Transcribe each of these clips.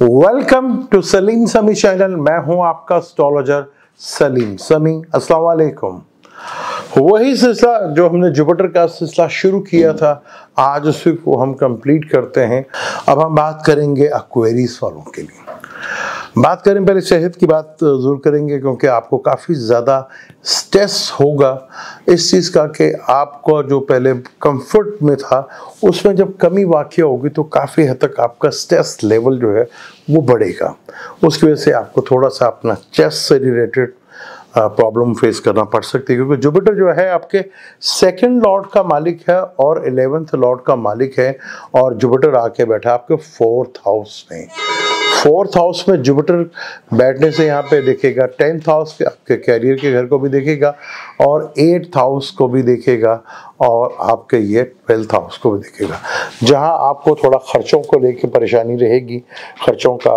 Welcome to Salim समी channel. मैं हूं आपका एस्ट्रोलॉजर सलीम समी। अस्सलाम वालेकुम। वही सिलसिला जो हमने जुपिटर का सिलसिला शुरू किया था, आज उसी को हम कंप्लीट करते हैं। अब हम बात करेंगे एक्वेरियस वालों के लिए। बात करें पहले सेहत की बात ज़रूर करेंगे, क्योंकि आपको काफ़ी ज़्यादा स्ट्रेस होगा इस चीज़ का कि आपको जो पहले कंफर्ट में था उसमें जब कमी वाक़ई होगी तो काफ़ी हद तक आपका स्ट्रेस लेवल जो है वो बढ़ेगा। उसकी वजह से आपको थोड़ा सा अपना चेस्ट से रिलेटेड प्रॉब्लम फेस करना पड़ सकती है, क्योंकि जुपिटर जो है आपके सेकंड लॉर्ड का मालिक है और 11th लॉर्ड का मालिक है, और जुपिटर आके बैठा आपके 4th हाउस में। 4th हाउस में जुपिटर बैठने से यहाँ पे देखेगा 10th हाउस के आपके कैरियर के घर को भी देखेगा और 8th हाउस को भी देखेगा और आपके ये 12th हाउस को भी देखेगा, जहाँ आपको थोड़ा खर्चों को लेके परेशानी रहेगी। खर्चों का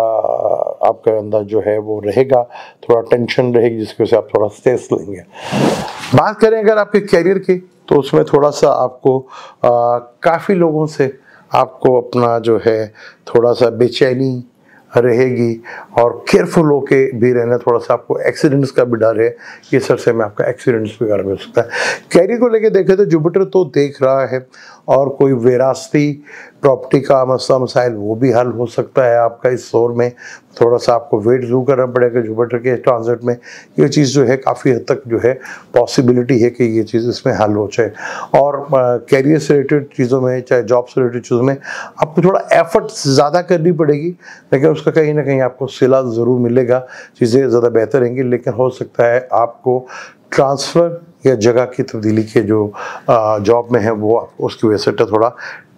आपके अंदर जो है वो रहेगा, थोड़ा टेंशन रहेगी, जिसकी वजह से आप थोड़ा स्ट्रेस लेंगे। बात करें अगर आपके कैरियर की, तो उसमें थोड़ा सा आपको काफ़ी लोगों से आपको अपना जो है थोड़ा सा बेचैनी रहेगी और केयरफुल होके भी रहना। थोड़ा सा आपको एक्सीडेंट्स का भी डर है कि इस अरसे में आपका एक्सीडेंट्स वगैरह हो सकता है। कैरियर को लेके देखें तो जुपिटर तो देख रहा है, और कोई विरासती प्रॉपर्टी का मसला मसाइल वो भी हल हो सकता है आपका इस दौर में। थोड़ा सा आपको वेट जरूर करना पड़ेगा जुपिटर के ट्रांजिट में। ये चीज़ जो है काफ़ी हद तक जो है पॉसिबिलिटी है कि ये चीज़ इसमें हल हो जाए। और कैरियर से रिलेटेड चीज़ों में, चाहे जॉब से रिलेटेड चीज़ों में, आपको थोड़ा एफर्ट ज़्यादा करनी पड़ेगी, लेकिन उसका कहीं ना कहीं आपको सिला ज़रूर मिलेगा, चीज़ें ज़्यादा बेहतर रहेंगी। लेकिन हो सकता है आपको ट्रांसफ़र या जगह की तब्दीली के जो जॉब में है वो उसकी वजह से थोड़ा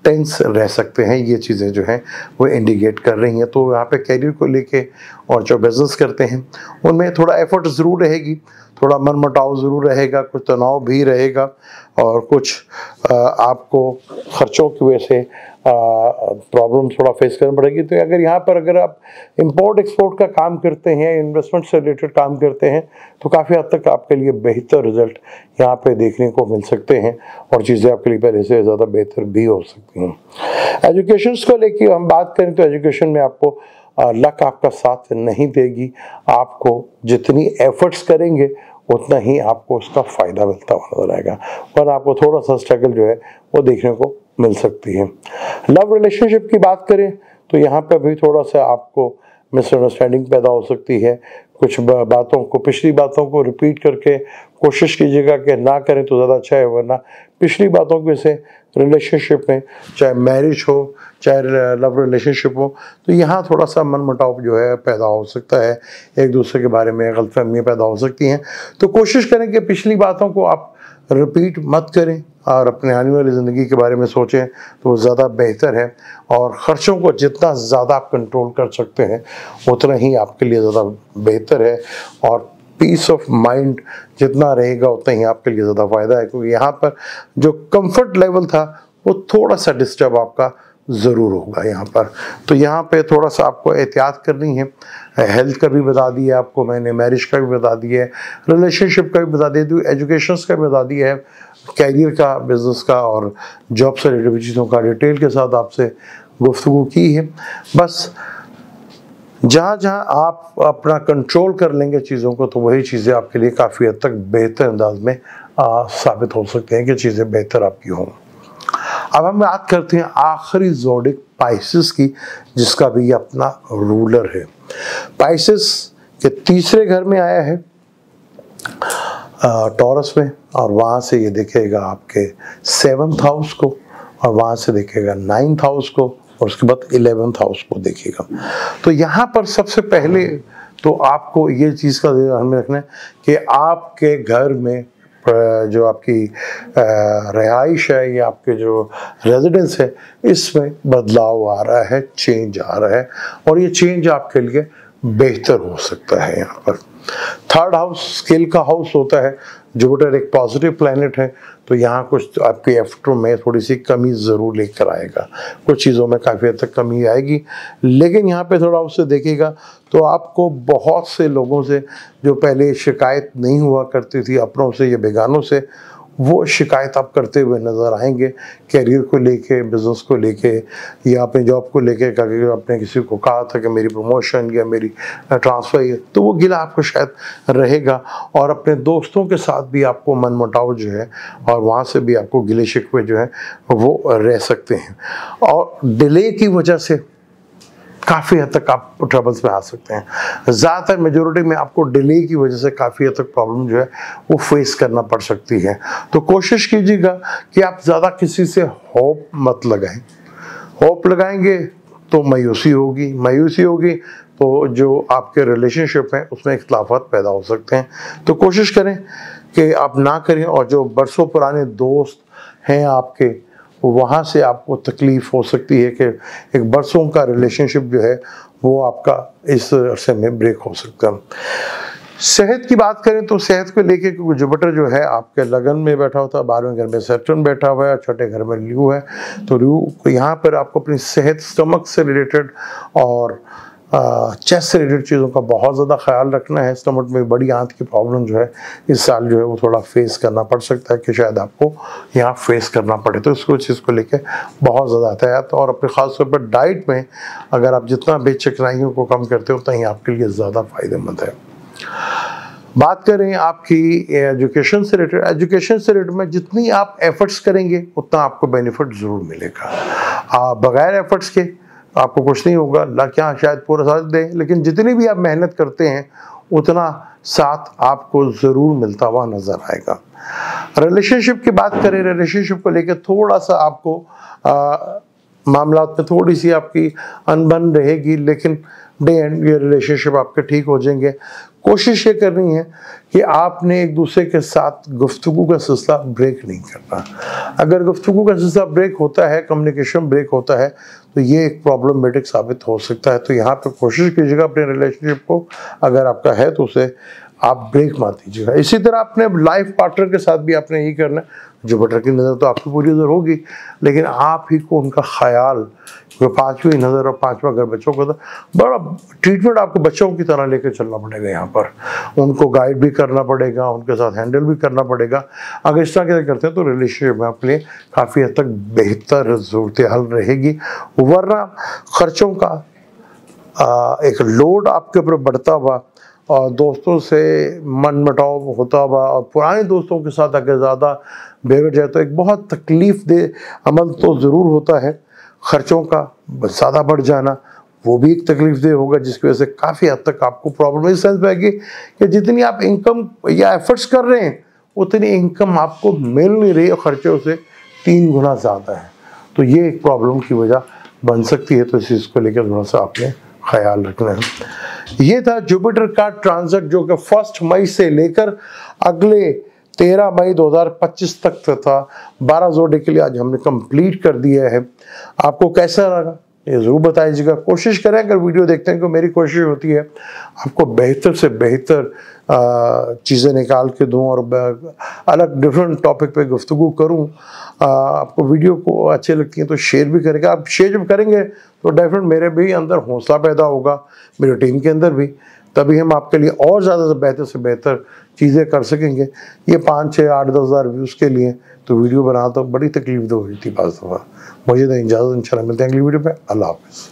टेंस रह सकते हैं। ये चीज़ें जो हैं वो इंडिकेट कर रही हैं। तो यहाँ पे कैरियर को लेके और जो बिज़नेस करते हैं उनमें थोड़ा एफर्ट ज़रूर रहेगी, थोड़ा मनमुटाव ज़रूर रहेगा, कुछ तनाव भी रहेगा, और कुछ आपको खर्चों की वजह से प्रॉब्लम थोड़ा फेस करनी पड़ेगी। तो अगर आप इंपोर्ट एक्सपोर्ट का काम करते हैं, इन्वेस्टमेंट से रिलेटेड काम करते हैं, तो काफ़ी हद तक आपके लिए बेहतर रिजल्ट यहाँ पे देखने को मिल सकते हैं, और चीज़ें आपके लिए पहले से ज़्यादा बेहतर भी हो सकती हैं। एजुकेशन को लेकर हम बात करें तो एजुकेशन में आपको लक आपका साथ नहीं देगी। आपको जितनी एफर्ट्स करेंगे उतना ही आपको उसका फ़ायदा मिलता हुआ नजर आएगा, और आपको थोड़ा सा स्ट्रगल जो है वो देखने को मिल सकती है। लव रिलेशनशिप की बात करें तो यहाँ पे भी थोड़ा सा आपको मिसअंडरस्टैंडिंग पैदा हो सकती है। कुछ बातों को, पिछली बातों को रिपीट करके कोशिश कीजिएगा कि ना करें तो ज़्यादा अच्छा है, वरना पिछली बातों की वजह से रिलेशनशिप में, चाहे मैरिज हो चाहे लव रिलेशनशिप हो, तो यहाँ थोड़ा सा मनमुटाव जो है पैदा हो सकता है, एक दूसरे के बारे में गलतफहमियाँ पैदा हो सकती हैं। तो कोशिश करें कि पिछली बातों को आप रिपीट मत करें और अपने आने वाली ज़िंदगी के बारे में सोचें, तो वो ज़्यादा बेहतर है। और ख़र्चों को जितना ज़्यादा आप कंट्रोल कर सकते हैं उतना ही आपके लिए ज़्यादा बेहतर है, और पीस ऑफ माइंड जितना रहेगा उतना ही आपके लिए ज़्यादा फ़ायदा है, क्योंकि यहाँ पर जो कंफर्ट लेवल था वो थोड़ा सा डिस्टर्ब आपका ज़रूर होगा यहाँ पर। तो यहाँ पे थोड़ा सा आपको एहतियात करनी है। हेल्थ का भी बता दिया आपको मैंने, मैरिज का भी बता दिया है, रिलेशनशिप का भी बता दिया, तो एजुकेशन का भी बता दिया है, कैरियर का, बिजनेस का और जॉब से रिलेटेड चीज़ों का डिटेल के साथ आपसे गुफ्तगू की है। बस जहाँ जहाँ आप अपना कंट्रोल कर लेंगे चीज़ों को, तो वही चीज़ें आपके लिए काफ़ी हद तक बेहतर अंदाज में साबित हो सकते हैं कि चीज़ें बेहतर आपकी हों। अब हम बात करते हैं आखिरी ज़ोडिक पाइसेस की, जिसका भी अपना रूलर है। पाइसेस के तीसरे घर में आया है टॉरस में, और वहाँ से ये देखेगा आपके 7th हाउस को, और वहाँ से देखेगा 9th हाउस को, और उसके बाद 11th हाउस को देखेगा। तो यहाँ पर सबसे पहले तो आपको ये चीज़ का ध्यान में रखना है कि आपके घर में जो आपकी रिहाइश है या आपके जो रेजिडेंस है, इसमें बदलाव आ रहा है, चेंज आ रहा है, और ये चेंज आपके लिए बेहतर हो सकता है। यहाँ पर 3rd हाउस स्किल का हाउस होता है। जुपिटर एक पॉजिटिव प्लैनेट है, तो यहाँ कुछ आपके एफर्टों में थोड़ी सी कमी ज़रूर लेकर आएगा, कुछ चीज़ों में काफ़ी हद तक कमी आएगी। लेकिन यहाँ पे थोड़ा उससे देखेगा तो आपको बहुत से लोगों से जो पहले शिकायत नहीं हुआ करती थी, अपनों से या बेगानों से, वो शिकायत आप करते हुए नज़र आएंगे, कैरियर को लेके, बिज़नेस को लेके या अपनी जॉब को लेके, कि आपने किसी को कहा था कि मेरी प्रमोशन या मेरी ट्रांसफ़र है, तो वो गिला आपको शायद रहेगा। और अपने दोस्तों के साथ भी आपको मनमुटाव जो है और वहाँ से भी आपको गिले शिकवे जो है वो रह सकते हैं। और डिले की वजह से काफ़ी हद तक आप ट्रबल्स में आ सकते हैं। ज़्यादातर मेजोरिटी में आपको डिले की वजह से काफ़ी हद तक प्रॉब्लम जो है वो फेस करना पड़ सकती है। तो कोशिश कीजिएगा कि आप ज़्यादा किसी से होप मत लगाएं। होप लगाएंगे तो मायूसी होगी तो जो आपके रिलेशनशिप हैं उसमें इख्तिलाफात पैदा हो सकते हैं। तो कोशिश करें कि आप ना करें। और जो बरसों पुराने दोस्त हैं आपके, वहाँ से आपको तकलीफ़ हो सकती है कि एक बरसों का रिलेशनशिप जो है वो आपका इस अरसे में ब्रेक हो सकता है। सेहत की बात करें तो सेहत को लेके, क्योंकि जुपिटर जो है आपके लगन में बैठा होता है, 12वें घर में सैटर्न बैठा हुआ है, छठे घर में ल्यू है। तो ल्यू यहाँ पर आपको अपनी सेहत, स्टमक से रिलेटेड और चेस्ट से रिलेटेड चीज़ों का बहुत ज़्यादा ख्याल रखना है। स्टमक में बड़ी आंत की प्रॉब्लम जो है इस साल जो है वो थोड़ा फेस करना पड़ सकता है, कि शायद आपको यहाँ फेस करना पड़े। तो इसको चीज़ को लेके बहुत ज़्यादा एहतियात, और अपने ख़ास तौर पर डाइट में अगर आप जितना बेचिकनाइयों को कम करते हो उतना ही आपके लिए ज़्यादा फ़ायदेमंद है। बात करें आपकी एजुकेशन से रिलेटेड में जितनी आप एफर्ट्स करेंगे उतना आपको बेनिफिट ज़रूर मिलेगा। बगैर एफर्ट्स के आपको कुछ नहीं होगा। अल्लाह क्या शायद पूरा साथ दे, लेकिन जितनी भी आप मेहनत करते हैं उतना साथ आपको ज़रूर मिलता हुआ नज़र आएगा। रिलेशनशिप की बात करें, रिलेशनशिप को लेकर थोड़ा सा आपको मामलात में थोड़ी सी आपकी अनबन रहेगी, लेकिन डे एंड ये रिलेशनशिप आपके ठीक हो जाएंगे। कोशिश ये करनी है कि आपने एक दूसरे के साथ गुफ्तगू का सिलसिला ब्रेक नहीं करना। अगर गुफ्तगू का सिलसिला ब्रेक होता है, कम्युनिकेशन ब्रेक होता है, तो ये एक प्रॉब्लमेटिक साबित हो सकता है। तो यहाँ पे कोशिश कीजिएगा अपने रिलेशनशिप को, अगर आपका है तो उसे आप ब्रेक मत दीजिएगा। इसी तरह अपने लाइफ पार्टनर के साथ भी आपने यही करना है। जुपिटर की नज़र तो आपकी पूरी नज़र होगी, लेकिन आप ही को उनका ख्याल, क्योंकि 5वीं नज़र और 5वां घर बच्चों का, बड़ा ट्रीटमेंट आपको बच्चों की तरह लेकर चलना पड़ेगा। यहाँ पर उनको गाइड भी करना पड़ेगा, उनके साथ हैंडल भी करना पड़ेगा। अगर इस तरह के करते हैं तो रिलेशनशिप में आपके लिए काफ़ी हद तक बेहतर सूरत हाल रहेगी। वरना खर्चों का एक लोड आपके ऊपर बढ़ता हुआ और दोस्तों से मनमुटाव होता हुआ और पुराने दोस्तों के साथ अगर ज़्यादा बिगड़ जाए तो एक बहुत तकलीफ़ दे अमल तो ज़रूर होता है। ख़र्चों का ज़्यादा बढ़ जाना वो भी एक तकलीफ़ दे होगा, जिसकी वजह से काफ़ी हद तक आपको प्रॉब्लम इस सेंस में आएगी कि जितनी आप इनकम या एफर्ट्स कर रहे हैं उतनी इनकम आपको मिल नहीं रही और ख़र्चों से 3 गुना ज़्यादा है। तो ये एक प्रॉब्लम की वजह बन सकती है। तो इस चीज़ को लेकर थोड़ा सा आपने ख्याल रखना है। ये था जुपिटर का ट्रांजिट जो कि 1 मई से लेकर अगले 13 मई 2025 तक था। 12 जोड़े के लिए आज हमने कंप्लीट कर दिया है। आपको कैसा लगा ये ज़रूर बताइएगा। कोशिश करें, अगर वीडियो देखते हैं, तो मेरी कोशिश होती है आपको बेहतर से बेहतर चीज़ें निकाल के दूं और अलग डिफरेंट टॉपिक पे गुफ्तगू करूं। आपको वीडियो को अच्छे लगती हैं तो शेयर भी करेंगे। आप शेयर जब करेंगे तो डेफिनेट मेरे भी अंदर हौसला पैदा होगा, मेरी टीम के अंदर भी, तभी हम आपके लिए और ज़्यादा से बेहतर चीज़ें कर सकेंगे। ये 5, 6, 8, 10 हज़ार व्यूज़ के लिए तो वीडियो बनाना तो बड़ी तकलीफ दे हुई थी। पास दफ़ा मुझे तो इजाज़त, इंशाल्लाह मिलते हैं अगली वीडियो पे। अल्लाह हाफ़िज़।